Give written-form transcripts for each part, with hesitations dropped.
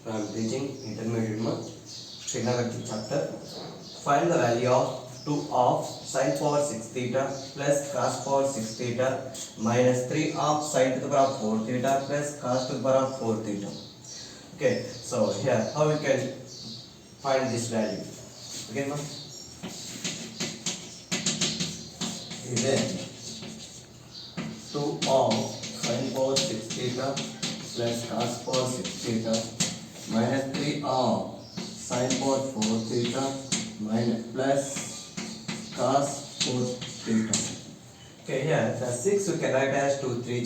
I am teaching intermediate trigonometry chapter. Find the value of 2 of sin power 6 theta plus cos power 6 theta minus 3 of sin to the power of 4 theta plus cos to the power of 4 theta. Okay, so here how we can find this value? Okay, ma? Then 2 of sin power 6 theta plus cos power 6 theta minus 3 of sin power 4 theta minus plus cos 4 theta. Okay, here the 6 we can write as 2 3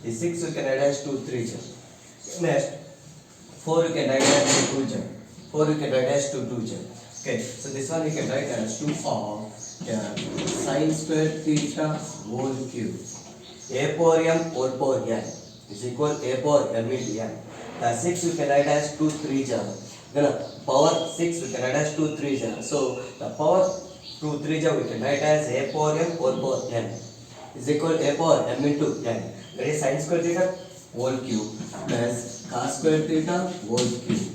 the 6 we can write as 2 3 next 4 we can write as 2 2 4 we can write as 2 2 okay, so this one we can write as 2 of sin square theta whole cube a power m whole power n is equal a power m into n. The 6 we can write as 2 3 then power 6 we can write as 2 3 so the power 2 3 we can write as a power m whole power n is equal a power m into n, that is sin square theta whole cube plus cos square theta whole cube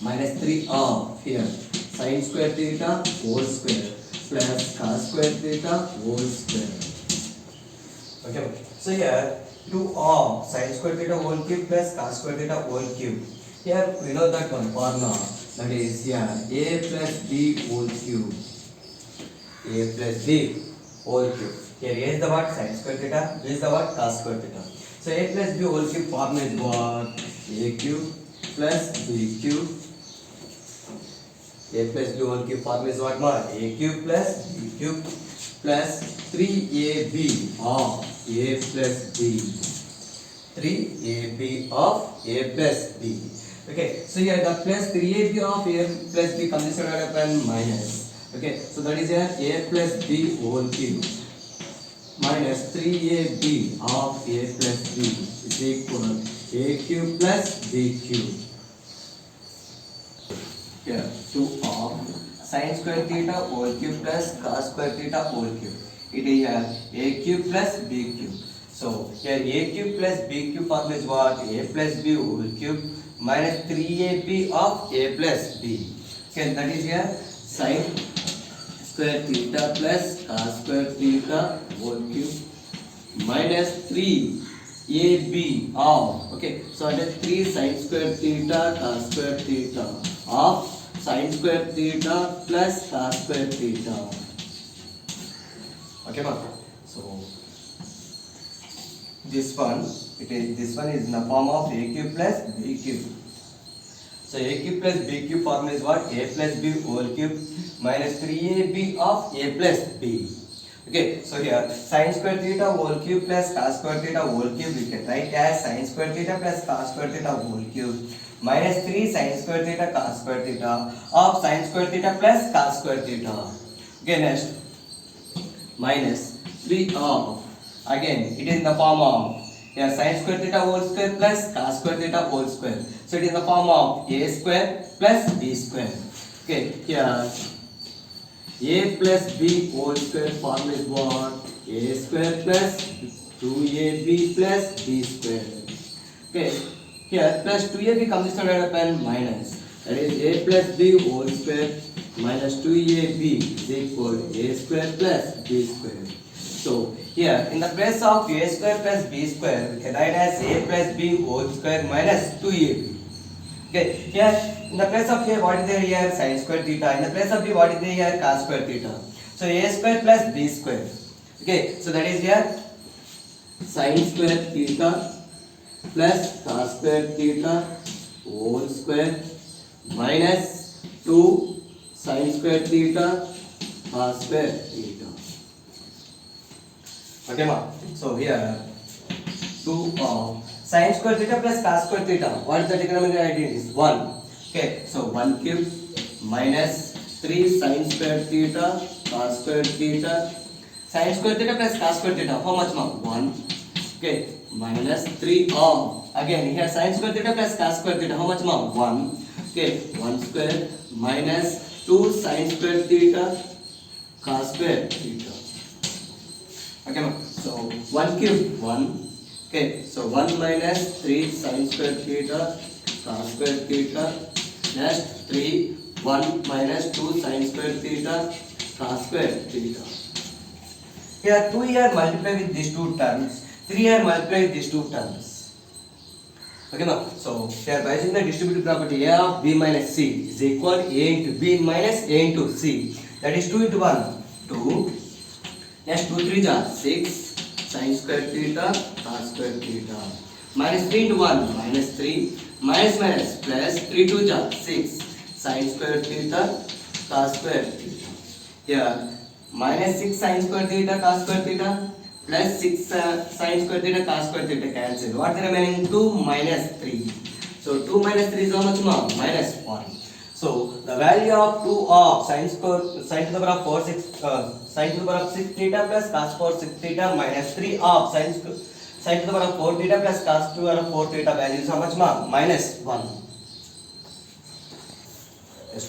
minus 3 of here sin square theta whole square plus cos square theta whole square. Okay, so here 2 of sin square theta whole cube plus cos square theta whole cube. Here we know that one formula, that is here a plus b whole cube. A plus b whole cube. Here a is the what? Sin square theta. B is the what? Cos square theta. So a plus b whole cube formula is what? A cube plus b cube. A plus b whole cube formula is what? A cube plus b cube plus 3ab of a plus b. 3ab of a plus b. Okay, so here the plus 3ab of a plus b comes inside upon minus. Okay, so that is here a plus b whole cube minus 3ab of a plus b is equal a cube plus b cube. Here 2 of sin square theta whole cube plus cos square theta whole cube. It is here a cube plus b cube. So here a cube plus b cube formula is what? A plus b whole cube minus 3ab of a plus b. Okay, that is here sin square theta plus cos square theta whole cube minus 3ab of, okay, so it is 3 sin square theta cos square theta of sin square theta plus cos square theta. Okay, ma? So this one is in the form of a cube plus b cube. So a cube plus b cube formula is what? A plus b whole cube minus 3ab of a plus b. Okay, so here sin square theta whole cube plus cos square theta whole cube we can write as sin square theta plus cos square theta whole cube minus 3 sin square theta cos square theta of sin square theta plus cos square theta. Okay, next minus 3 of, again it is in the form of here sin square theta whole square plus cos square theta whole square, so it is in the form of a square plus b square. Okay, here a plus b whole square formula is what? A square plus 2ab plus b square. Okay, here plus 2ab comes inside upon minus, that is a plus b whole square minus 2ab is equal a square plus b square. So here in the place of a square plus b square we can write as a plus b whole square minus 2ab. Okay, here in the place of a what is there here? Sin square theta. In the place of b what is there here? Cos square theta. So a square plus b square. Okay, so that is here sin square theta plus cos square theta whole square minus 2 sin square theta cos square theta. Okay, ma? So here 2 of sin square theta plus cos square theta. What is the trigonometric identity? Is 1. Okay, so 1 cube minus 3 sin square theta cos square theta. Sin square theta plus cos square theta. How much, ma? 1. Okay, minus 3 of, again here sin square theta plus cos square theta. How much, ma? 1. Okay, 1 square minus 2 sin square theta cos square theta. Okay, ma? So 1 cube 1. Okay, so 1 minus 3 sin square theta cos square theta. Next 3 1 minus 2 sin square theta cos square theta. Here 2 here multiply with these two terms, 3 here multiply with these two terms. Okay, now so here by using the distributive property a of b minus c is equal a into b minus a into c. That is 2 into 1 2. Next 2 3 are 6 sin square theta cos square theta. Minus 3 into 1 minus 3 minus minus plus 3 2 are 6 sin square theta cos square theta. Here minus 6 sin square theta cos square theta plus 6 sin square theta cos square theta cancel. What is remaining? 2 minus 3. So 2 minus 3 is how much more? Minus 1. So the value of 2 of sin to the power of 4 6 sin to the power of 6 theta plus cos 4 6 theta minus 3 of sin to the power of 4 theta plus cos to the power of 4 theta value is how much more? Minus 1. Yes.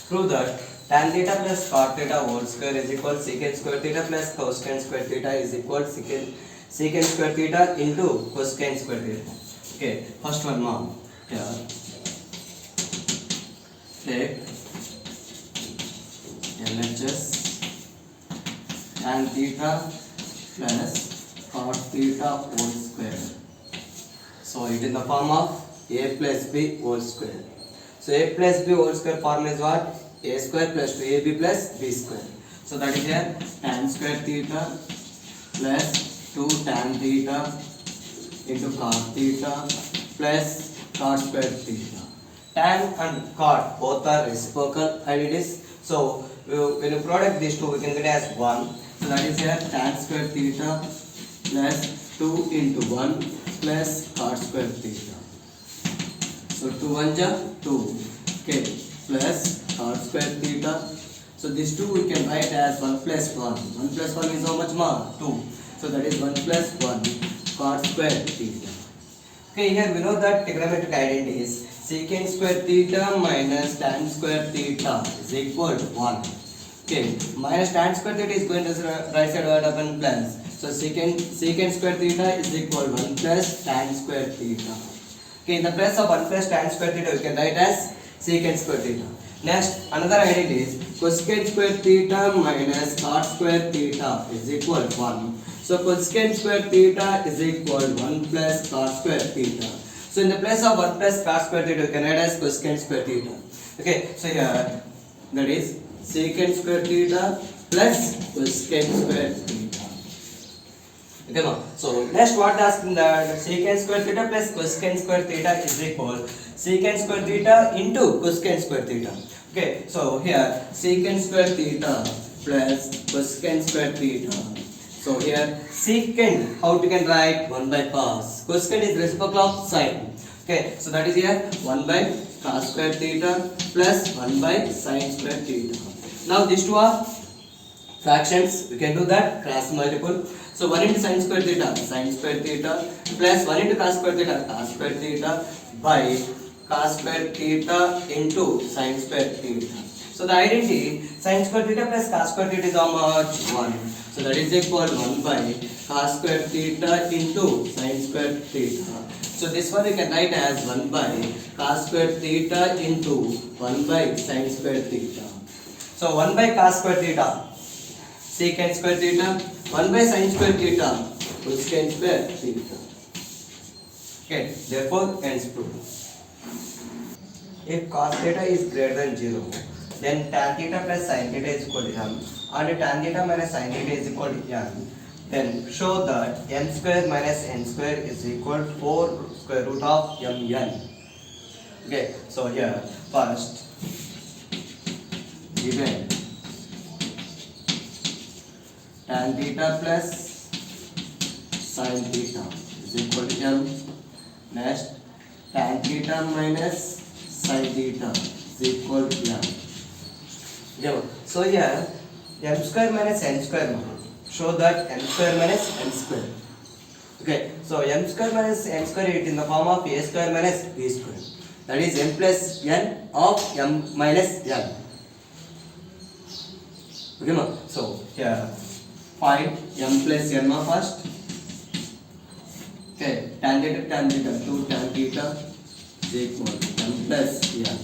Prove that tan theta plus cot theta whole square is equal secant square theta plus cosecant square theta is equal secant square theta into cosecant square theta. Okay, first one mom. Here take LHS tan theta plus cot theta whole square. So it in the form of a plus b whole square. So a plus b whole square formula is what? A square plus 2ab plus b square. So that is here tan square theta plus 2 tan theta into cot theta plus cot square theta. Tan and cot both are reciprocal identities. So when you product these two, we can get as 1. So that is here tan square theta plus 2 into 1 plus cot square theta. So 2 1 ja 2. Okay, plus cot square theta. So these two we can write as 1 plus 1. 1 plus 1 is how much more? 2. So that is 1 plus 1 cot square theta. Okay, here we know that trigonometric identity is secant square theta minus tan square theta is equal to 1. Okay, minus tan square theta is going to right side what happen plus. So secant square theta is equal to 1 plus tan square theta. Okay, in the place of 1 plus tan square theta we can write as secant square theta. Next, another identity is cosecant square theta minus cot square theta is equal to 1. So cosecant square theta is equal to 1 plus cot square theta. So in the place of 1 plus cot square theta, we can write as cosecant square theta. Okay, so here that is secant square theta plus cosecant square theta. Okay, now so next what asking that secant square theta plus cosecant square theta is equal secant square theta into cosecant square theta. Okay, so here secant square theta plus cosecant square theta. So here secant, how we can write 1 by cos. Cosecant is reciprocal of sine. Okay, so that is here 1 by cos square theta plus 1 by sine square theta. Now these two are fractions. We can do that cross multiple. So 1 into sin square theta plus 1 into cos square theta by cos square theta into sin square theta. So the identity sin square theta plus cos square theta is how much? 1. So that is equal to 1 by cos square theta into sin square theta. So this one we can write as 1 by cos square theta into 1 by sin square theta. So 1 by cos square theta secant square theta, 1 by sin square theta cosecant square theta. Okay, therefore hence proof. If cos theta is greater than 0, then tan theta plus sin theta is equal to m, and tan theta minus sin theta is equal to n. Then show that m square minus n square is equal to 4 square root of mn. Okay, so here first given tan theta plus sin theta is equal to m. Next, tan theta minus sin theta is equal to m. Yeah. So here m square minus n square. Show that m square minus n square. Okay. So m square minus n square it in the form of a square minus b square. That is m plus n of m minus n. Okay, ma? So here find m plus n first. Okay, tan theta 2 tan theta is equal to m plus n.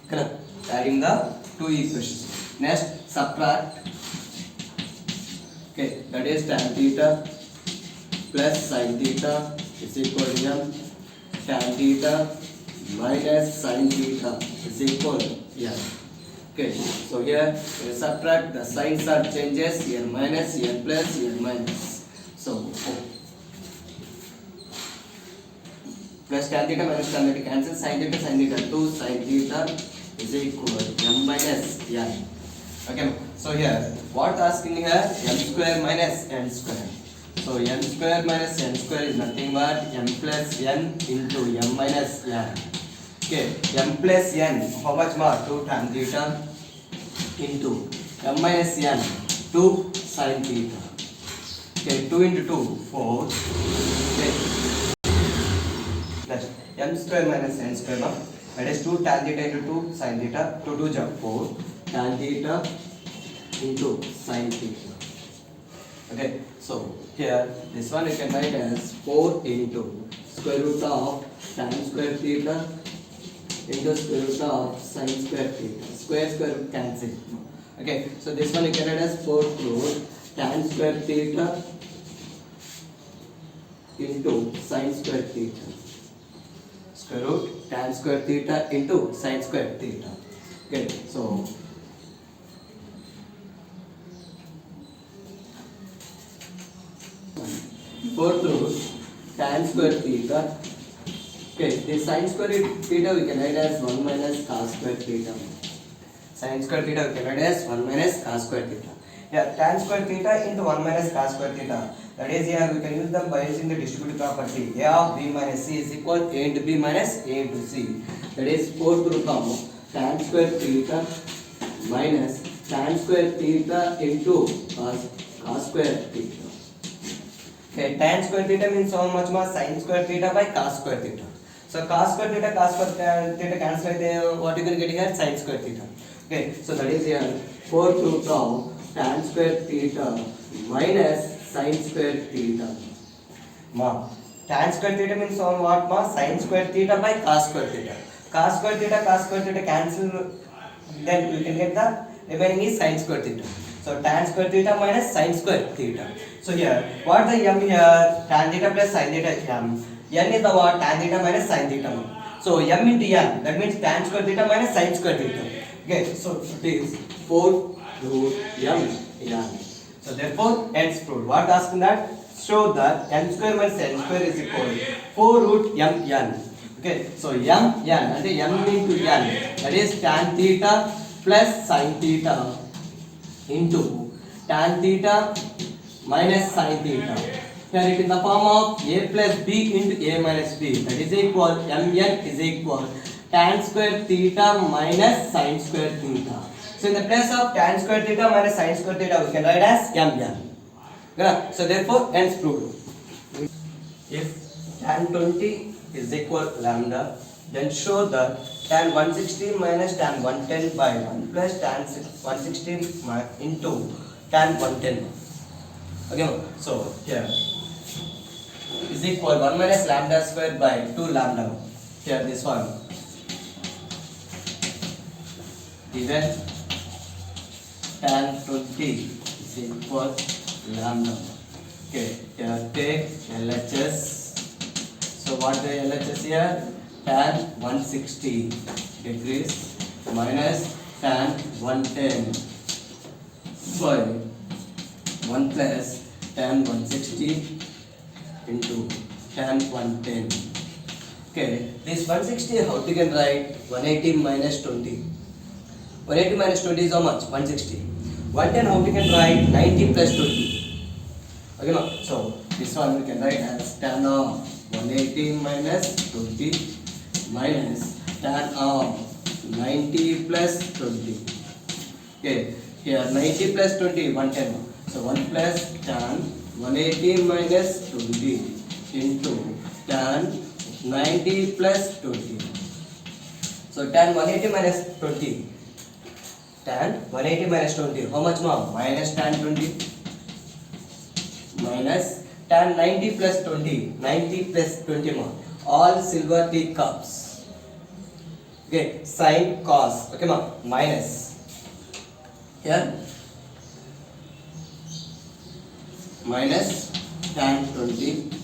Correct. Adding the two equations. Next, subtract. Okay, that is tan theta plus sin theta is equal to m. Tan theta minus sin theta is equal to n. Okay, so here we subtract, the signs are changes, here minus, here plus, here minus. So plus tan theta minus tan theta cancel, sin theta 2 sin theta is equal to m minus n. Okay, so here what asking here, m square minus n square. So m square minus n square is nothing but m plus n into m minus n. Okay, m plus n, how much more? 2 tan theta into m minus n, 2 sin theta. Okay, 2 into 2, 4. Okay, next m square minus n square, no? That is 2 tan theta into 2 sin theta. 2 2 is 4 tan theta into sin theta. Okay, so here this one you can write as 4 into square root of tan square theta into square root of sin square theta. Square root cancel. Okay, so this one you can write as 4 root tan square theta into sin square theta. Square root tan square theta into sin square theta. Okay, so 4 root tan square theta. Okay, the sin square theta we can write as 1 minus cos square theta. Sin square theta we can write as 1 minus cos square theta. Yeah, tan square theta into 1 minus cos square theta. That is, here we can use them by using the distributive property. A of b minus c is equal to a into b minus a into c. That is 4th root of tan square theta minus tan square theta into cos square theta. Okay, tan square theta means how much more? Sin square theta by cos square theta. So cos square theta cancel like what you can get here? Sin square theta. Okay, so that is here 4th root of tan square theta minus sin square theta. Ma, tan square theta means on what? Ma, sin square theta by cos square theta. Cos square theta cancel, then you can get the remaining is sin square theta. So tan square theta minus sin square theta. So here, what the m here? Tan theta plus sin theta m. N is the what? Tan theta minus sin theta. So m into n, that means tan square theta minus sin square theta. Okay, so it is 4 root m n. So therefore, hence proved. What asking that? Show that n square minus n square is equal to 4 root m n. Okay, so m n and the m into n, that is tan theta plus sin theta into tan theta minus sin theta. Here it is in the form of a plus b into a minus b. That is equal mn is equal tan square theta minus sin square theta. So in the place of tan square theta minus sin square theta, we can write as mn. So therefore, hence proved. If tan 20 is equal to lambda, then show that tan 160 minus tan 110 by 1 plus tan 160 into tan 110. Okay, so here is equal 1 minus lambda square by 2 lambda. Here this one given tan 20 is equal lambda. Okay, here take LHS. So what the LHS here? Tan 160 degrees minus tan 110 by 1 plus tan 160 into tan 110. Okay, this 160 how you can write? 180 minus 20. 180 minus 20 is how much? 160. 110 how you can write? 90 plus 20. Okay, no? So this one we can write as tan of 180 minus 20 minus tan of 90 plus 20. Okay, here 90 plus 20, 110. So 1 plus tan 180 minus 20 into tan 90 plus 20. So tan 180 minus 20. Tan 180 minus 20. How much more? Minus tan 20 minus tan 90 plus 20, 90 plus 20 ma, all silver teacups. Okay, sin cos, okay ma, minus here minus tan 20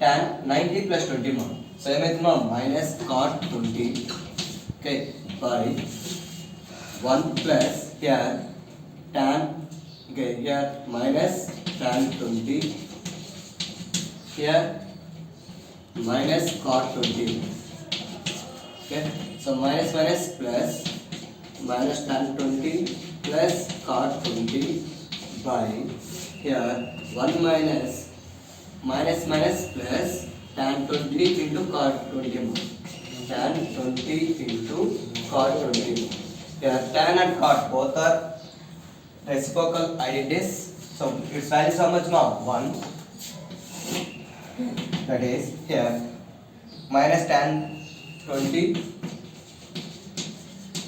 tan 90 plus 20 ma, so ఏమైతుంది మా minus cot 20, okay, by 1 plus here tan, okay, here minus tan 20, here minus cot 20, okay, so minus minus plus minus tan 20 plus cot 20 by here 1 minus minus minus plus tan 20 into cot 20, tan 20 into cot 20. Here tan and cot both are reciprocal identities, so its value is how much ma, 1, that is here minus tan 20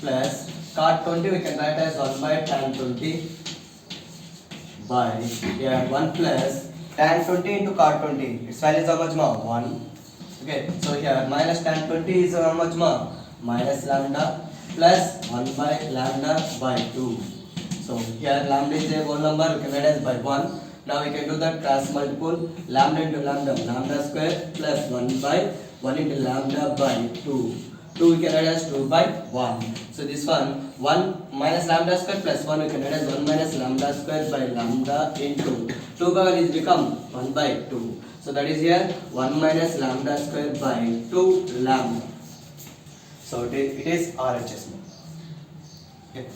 plus cot 20 we can write as 1 by tan 20 by here 1 plus tan 20 into cot 20, its value is how much ma, 1, okay, so here minus tan 20 is how much ma, minus lambda plus 1 by lambda by 2, so here lambda is a whole number, we can write as by 1. Now we can do the cross multiple, lambda into lambda, lambda square plus 1 by 1 into lambda by 2, 2 we can write as 2 by 1, so this one 1 minus lambda square plus 1 we can write as 1 minus lambda square by lambda into 2 by 1 is become 1 by 2, so that is here 1 minus lambda square by 2 lambda, so it is RHS. Okay.